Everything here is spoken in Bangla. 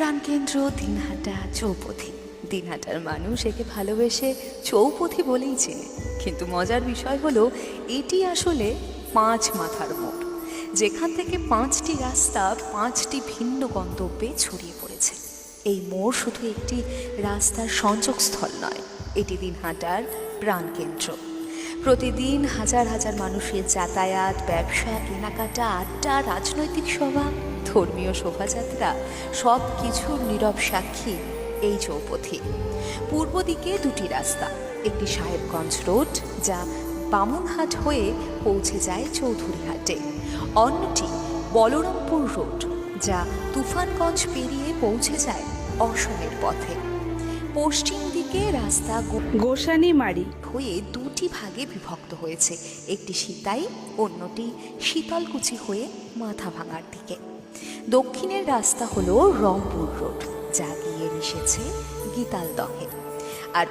প্রাণকেন্দ্র দিনহাটা চৌপথি। দিনহাটার মানুষ একে ভালোবেসে চৌপথি বলেই চেনে, কিন্তু মজার বিষয় হলো এটি আসলে 5 মাথার মোড়, যেখান থেকে 5টি রাস্তা 5টি ভিন্ন গন্তব্যে ছড়িয়ে পড়েছে। এই মোড় শুধু একটি রাস্তার সংযোগস্থল নয়, এটি দিনহাটার প্রাণকেন্দ্র। প্রতিদিন হাজার হাজার মানুষের যাতায়াত, ব্যবসা, কেনাকাটা, আড্ডা, রাজনৈতিক সভা, ধর্মীয় শোভাযাত্রা, সব কিছুর নীরব সাক্ষী এই চৌপথি। পূর্ব দিকে 2টি রাস্তা, একটি সাহেবগঞ্জ রোড যা বামুনহাট হয়ে পৌঁছে যায় চৌধুরীহাটে, অন্যটি বলরামপুর রোড যা তুফানগঞ্জ পেরিয়ে পৌঁছে যায় অসমের পথে। পশ্চিম দিকে রাস্তা গোসানিমারি হয়ে 2টি ভাগে বিভক্ত হয়েছে, একটি সিতাই, অন্যটি শীতলকুচি হয়ে মাথাভাঙার দিকে। দক্ষিণের রাস্তা হলো রংপুর রোড যা গিয়ে মিশেছে গীতালদহে, আর